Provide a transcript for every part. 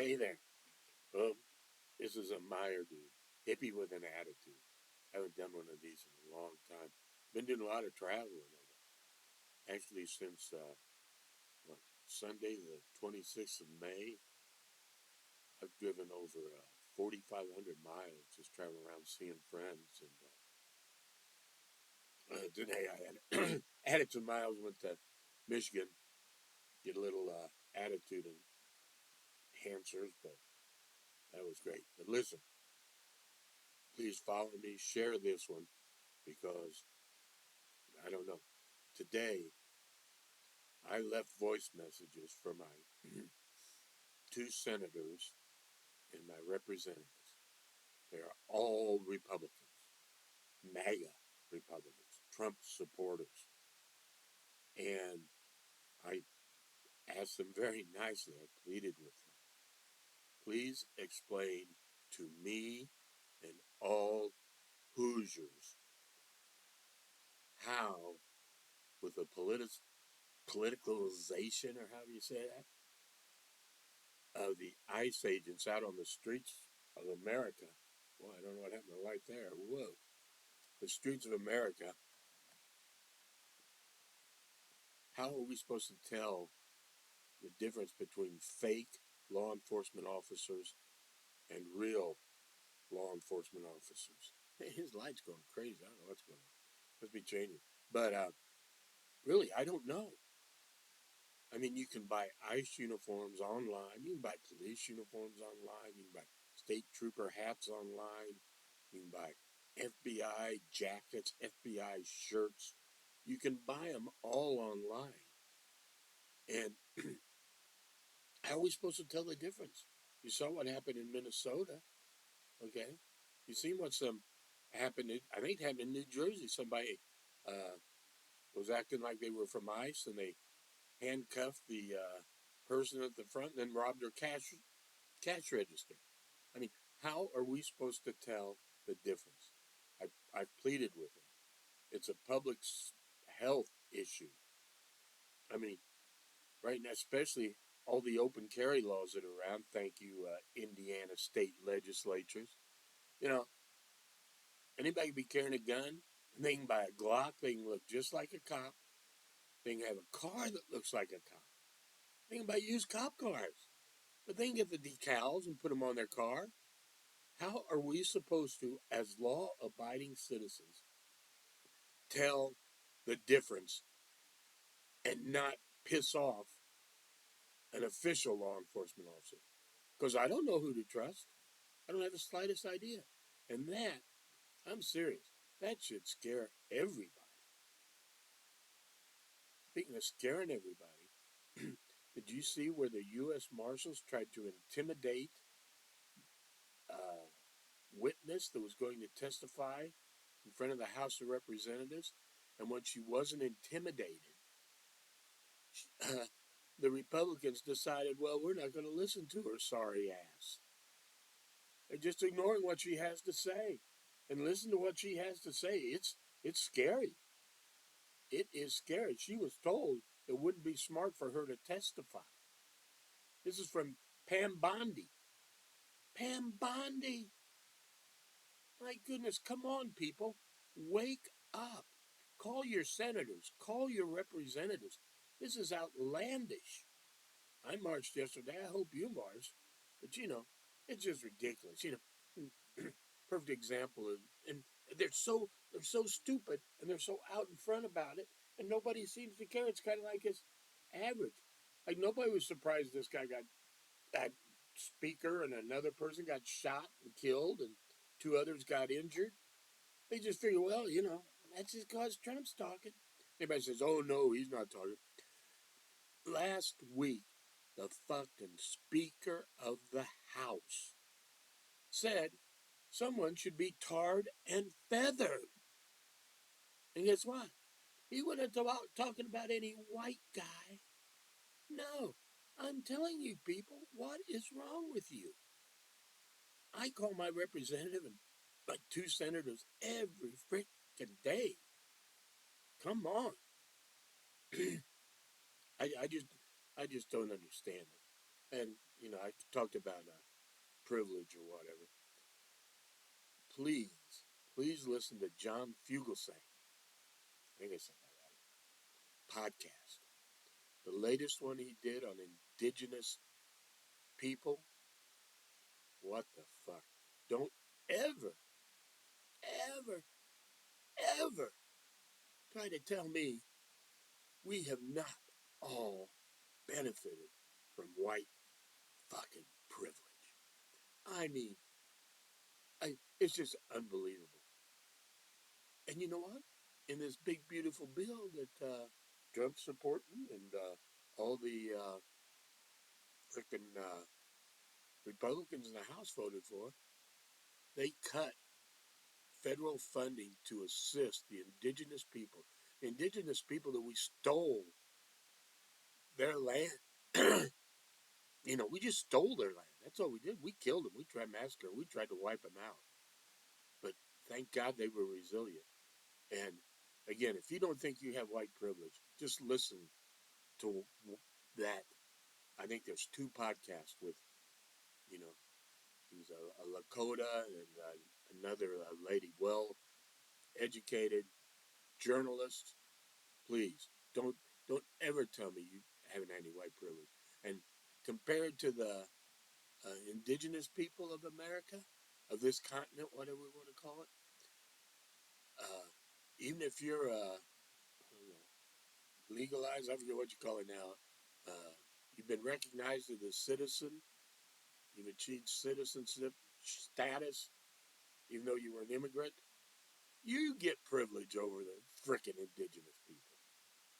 Hey there. Well, this is a Meyer dude. Hippie with an attitude. Haven't done one of these in a long time. Been doing a lot of traveling. Actually, since what, Sunday, the 26th of May, I've driven over 4,500 miles just traveling around seeing friends. And today I had added some miles, went to Michigan, get a little attitude enhancers, but that was great. But listen, please follow me, share this one, because I don't know. Today, I left voice messages for my two senators and my representatives. They are all Republicans, MAGA Republicans, Trump supporters. And I asked them very nicely, I pleaded with them, please explain to me and all Hoosiers how, with the politicalization, or however you say that, of the ICE agents out on the streets of America. Well, I don't know what happened to the light there. Whoa. The streets of America. How are we supposed to tell the difference between fake law enforcement officers and real law enforcement officers? Hey, his light's going crazy. I don't know what's going on. Must be changing. But really, I don't know. I mean, you can buy ICE uniforms online. You can buy police uniforms online. You can buy state trooper hats online. You can buy FBI jackets, FBI shirts. You can buy them all online. And how are we supposed to tell the difference? You saw what happened in Minnesota, okay? You seen what's happened, I think it happened in New Jersey. Somebody was acting like they were from ICE, and they handcuffed the person at the front and then robbed their cash register. I mean, how are we supposed to tell the difference? I've pleaded with them. It's a public health issue. I mean, right now, especially all the open carry laws that are around. Thank you, Indiana state legislatures. You know, anybody can be carrying a gun, and they can buy a Glock. They can look just like a cop. They can have a car that looks like a cop. They can buy used cop cars, but they can get the decals and put them on their car. How are we supposed to, as law-abiding citizens, tell the difference and not piss off an official law enforcement officer? Because I don't know who to trust. I don't have the slightest idea. And that, I'm serious, that should scare everybody. Speaking of scaring everybody, did you see where the U.S. Marshals tried to intimidate a witness that was going to testify in front of the House of Representatives? And when she wasn't intimidated, the Republicans decided, well, we're not going to listen to her sorry ass. They're just ignoring what she has to say. And listen to what she has to say. It's scary. It is scary. She was told it wouldn't be smart for her to testify. This is from Pam Bondi. Pam Bondi. My goodness, come on, people. Wake up. Call your senators. Call your representatives. This is outlandish. I marched yesterday. I hope you marched. But, it's just ridiculous. Perfect example of, and they're so stupid, and they're so out in front about it, and nobody seems to care. It's kind of like it's average. Like, nobody was surprised this guy got, that speaker and another person got shot and killed, and two others got injured. They just figure, well, that's just because Trump's talking. Everybody says, oh no, he's not talking. Last week, the fucking Speaker of the House said someone should be tarred and feathered. And guess what? He wasn't talking about any white guy. No, I'm telling you, people, what is wrong with you? I call my representative and like two senators every freaking day. Come on. I just don't understand it. And, I talked about privilege or whatever. Please, please listen to John Fugelsang. I think I said that right. Podcast. The latest one he did on indigenous people. What the fuck? Don't ever, ever, ever try to tell me we have not all benefited from white fucking privilege. I mean, it's just unbelievable. And you know what? In this big, beautiful bill that Trump's supporting and all the freaking Republicans in the House voted for, they cut federal funding to assist the indigenous people. The indigenous people that we stole their land. We just stole their land. That's all we did. We killed them. We tried massacre. We tried to wipe them out. But thank God they were resilient. And again, if you don't think you have white privilege, just listen to that. I think there's 2 podcasts with, he's a Lakota and another lady, well educated journalist. Please don't ever tell me you haven't had any white privilege. And compared to the indigenous people of America, of this continent, whatever we want to call it, even if you're legalized, I forget what you call it now, you've been recognized as a citizen, you've achieved citizenship status, even though you were an immigrant, you get privilege over the frickin' indigenous people.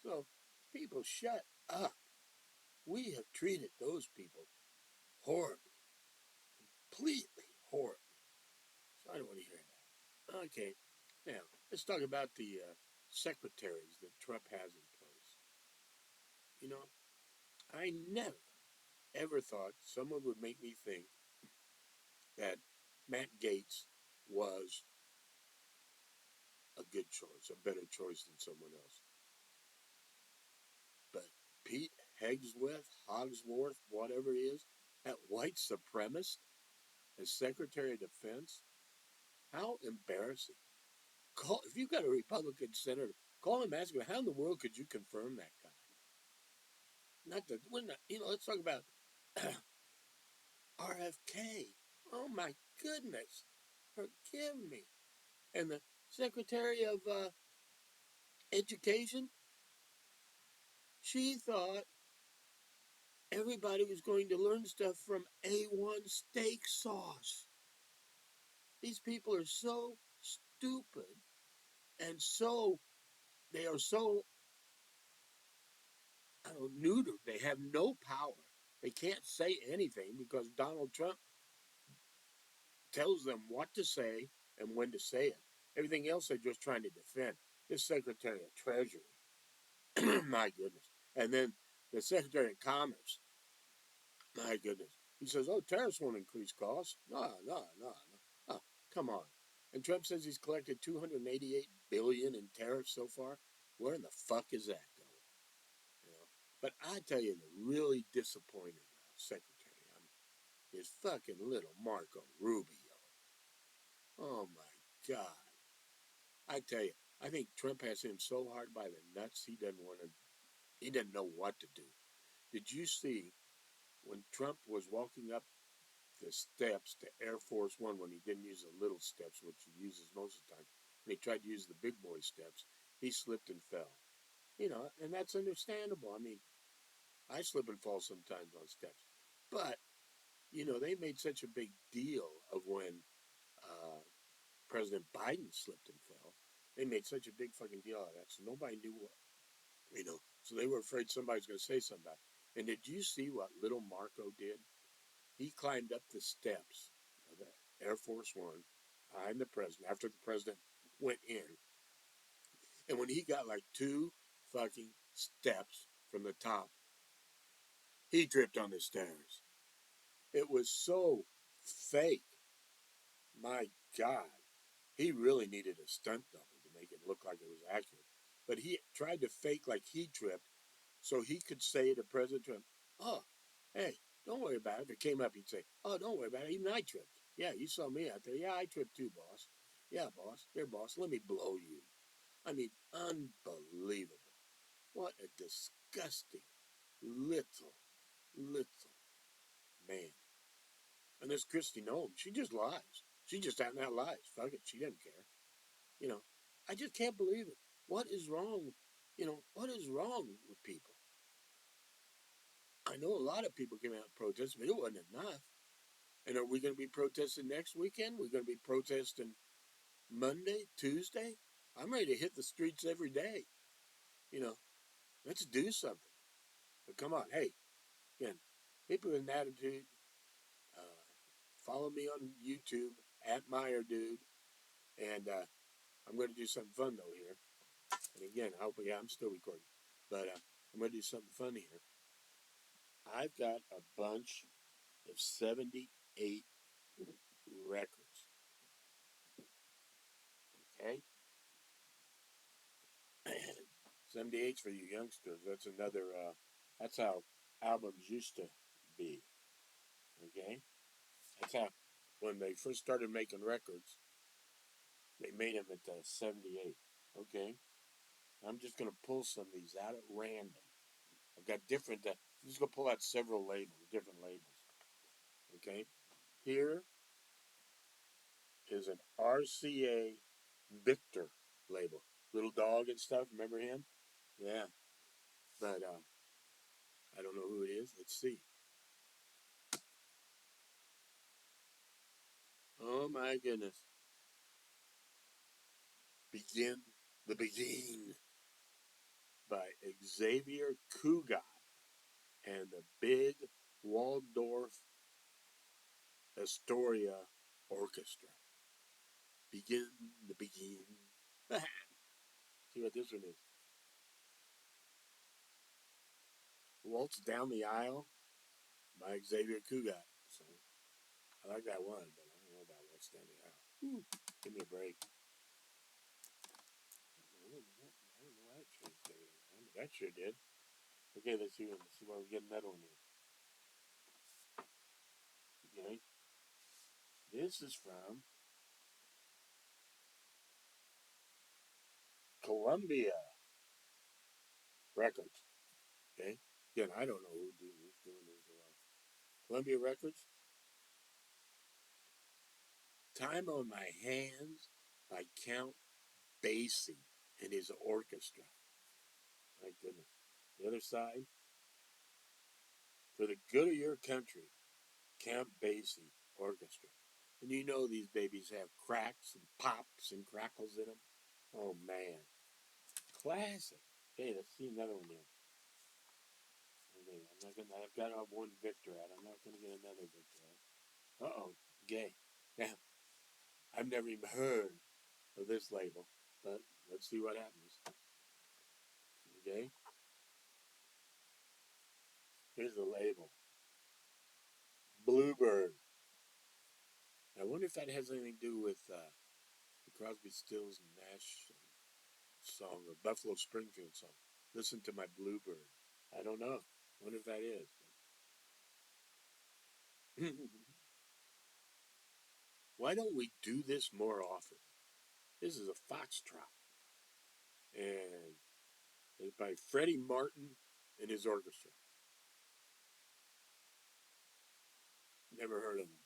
So, people, shut up. We have treated those people horribly, completely horribly. So I don't want to hear that. Okay, now let's talk about the secretaries that Trump has in place. I never ever thought someone would make me think that Matt Gaetz was a good choice, a better choice than someone else. But Pete Hogsworth, whatever he is, that white supremacist as Secretary of Defense, how embarrassing. If you've got a Republican senator, call him, ask him, how in the world could you confirm that guy? Let's talk about RFK. Oh my goodness, forgive me. And the Secretary of Education, she thought everybody was going to learn stuff from A1 steak sauce. These people are so stupid and they are so, neutered. They have no power. They can't say anything because Donald Trump tells them what to say and when to say it. Everything else they're just trying to defend. This Secretary of Treasury, my goodness. And then the Secretary of Commerce, my goodness. He says, oh, tariffs won't increase costs. No. Oh, come on. And Trump says he's collected $288 billion in tariffs so far. Where in the fuck is that going? But I tell you, the really disappointing secretary is fucking little Marco Rubio. Oh my God. I tell you, I think Trump has him so hard by the nuts he doesn't know what to do. Did you see when Trump was walking up the steps to Air Force One when he didn't use the little steps, which he uses most of the time, and he tried to use the big boy steps, he slipped and fell. And that's understandable. I mean, I slip and fall sometimes on steps. But, they made such a big deal of when President Biden slipped and fell. They made such a big fucking deal out of that. So nobody knew what, So they were afraid somebody was going to say something about it. And did you see what little Marco did? He climbed up the steps of the Air Force One behind the president after the president went in. And when he got like 2 fucking steps from the top, he tripped on the stairs. It was so fake. My God. He really needed a stunt double to make it look like it was accurate. But he tried to fake like he tripped so he could say to President Trump, oh, hey, Don't worry about it. If it came up, he'd say, oh, don't worry about it. Even I tripped. Yeah, you saw me out there. Yeah, I tripped too, boss. Yeah, boss. Here, boss. Let me blow you. I mean, unbelievable. What a disgusting little man. And this Christy Nome, she just lies. She just out and out lies. Fuck it. She doesn't care. You know, I just can't believe it. What is wrong? What is wrong with people? I know a lot of people came out and protested, but it wasn't enough. And are we going to be protesting next weekend? We're going to be protesting Monday, Tuesday? I'm ready to hit the streets every day. Let's do something. But come on, hey, again, people with an attitude, uh, follow me on YouTube at Meyer Dude, and I'm going to do something fun though here. And again, I hope, yeah, I'm still recording, but I'm going to do something fun here. I've got a bunch of 78 records. Okay? 78's for you youngsters. That's another, that's how albums used to be. Okay? That's how, when they first started making records, they made them at 78. Okay? I'm just going to pull some of these out at random. I've got different, I'm just going to pull out several labels, different labels. Okay? Here is an RCA Victor label. Little dog and stuff, remember him? Yeah. But I don't know who it is. Let's see. Oh my goodness. Begin the Begin by Xavier Cugat and the Big Waldorf Astoria Orchestra. Begin the Begin. See what this one is. Waltz Down the Aisle by Xavier Cugat. So I like that one, but I don't know about Waltz Down the Aisle. Ooh, give me a break. I don't know why it changed everything. That sure did. Okay, let's see why we get another one here. Okay. This is from Columbia Records. Okay. Again, I don't know who's doing this. Columbia Records. Time on My Hands by Count Basie and his orchestra. My goodness. The other side. For the Good of Your Country, Count Basie Orchestra. And you know these babies have cracks and pops and crackles in them. Oh, man. Classic. Okay, let's see another one here. Okay, I've got one Victor out. I'm not going to get another Victor out. Uh-oh. Okay. Now, I've never even heard of this label, but let's see what happens. Okay. Here's the label. Bluebird. I wonder if that has anything to do with the Crosby, Stills, and Nash song or Buffalo Springfield song. Listen to My Bluebird. I don't know. I wonder if that is. Why don't we do this more often? This is a foxtrot. And it's by Freddie Martin and his orchestra. Never heard of him.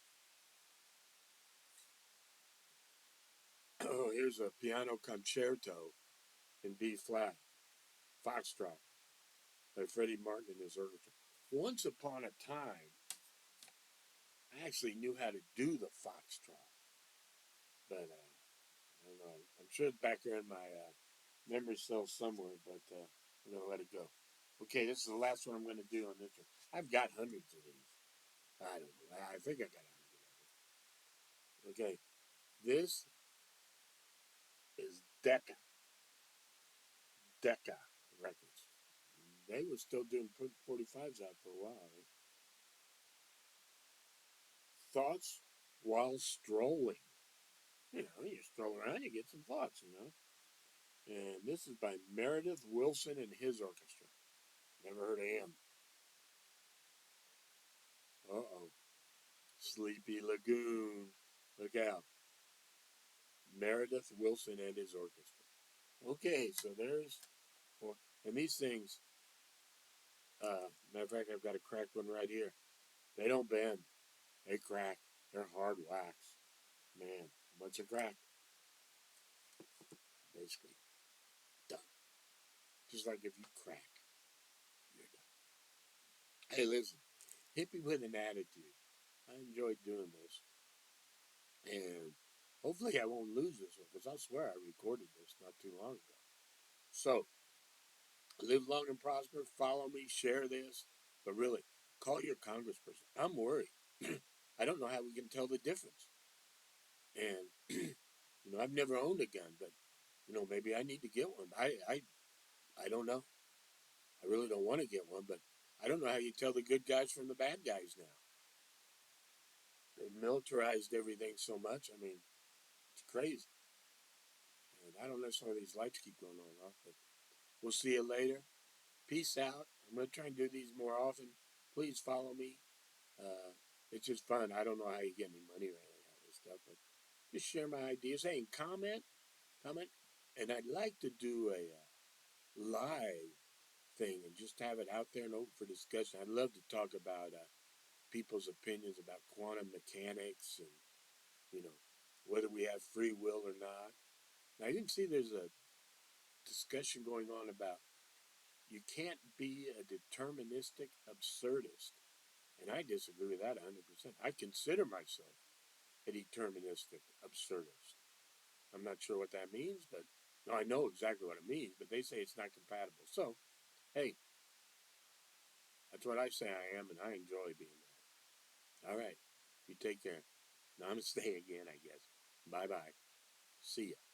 Oh, here's a piano concerto in B flat, foxtrot, by Freddie Martin and his orchestra. Once upon a time, I actually knew how to do the foxtrot, but I don't know. I'm sure it's back there in my memory cell somewhere, but I'm going to let it go. Okay, this is the last one I'm going to do on this one. I've got hundreds of these. I don't know. I think I got 100 of them. Okay, this is Decca Records. They were still doing 45s out for a while. Right? Thoughts while strolling. You stroll around, you get some thoughts, And this is by Meredith Wilson and his orchestra. Never heard of him. Sleepy Lagoon. Look out. Meredith Wilson and his orchestra. Okay, so there's four. And these things, matter of fact, I've got a cracked one right here. They don't bend. They crack. They're hard wax. Man, once they're cracked, basically done. Just like if you crack, you're done. Hey, listen, hippie with an attitude. I enjoyed doing this. And hopefully I won't lose this one, because I swear I recorded this not too long ago. So, live long and prosper. Follow me. Share this. But really, call your congressperson. I'm worried. I don't know how we can tell the difference. And, I've never owned a gun, but, maybe I need to get one. I don't know. I really don't want to get one, but I don't know how you tell the good guys from the bad guys now. They've militarized everything so much. I mean, it's crazy. And I don't know why these lights keep going on and off, but we'll see you later. Peace out. I'm going to try and do these more often. Please follow me. It's just fun. I don't know how you get any money or anything out of this stuff, but just share my ideas. Hey, and comment. And I'd like to do a live thing and just have it out there and open for discussion. I'd love to talk about people's opinions about quantum mechanics and, whether we have free will or not. Now, you can see there's a discussion going on about you can't be a deterministic absurdist. And I disagree with that 100%. I consider myself a deterministic absurdist. I'm not sure what that means, but no, I know exactly what it means, but they say it's not compatible. So, hey, that's what I say I am, and I enjoy being that. All right, you take care. Namaste again, I guess. Bye-bye. See ya.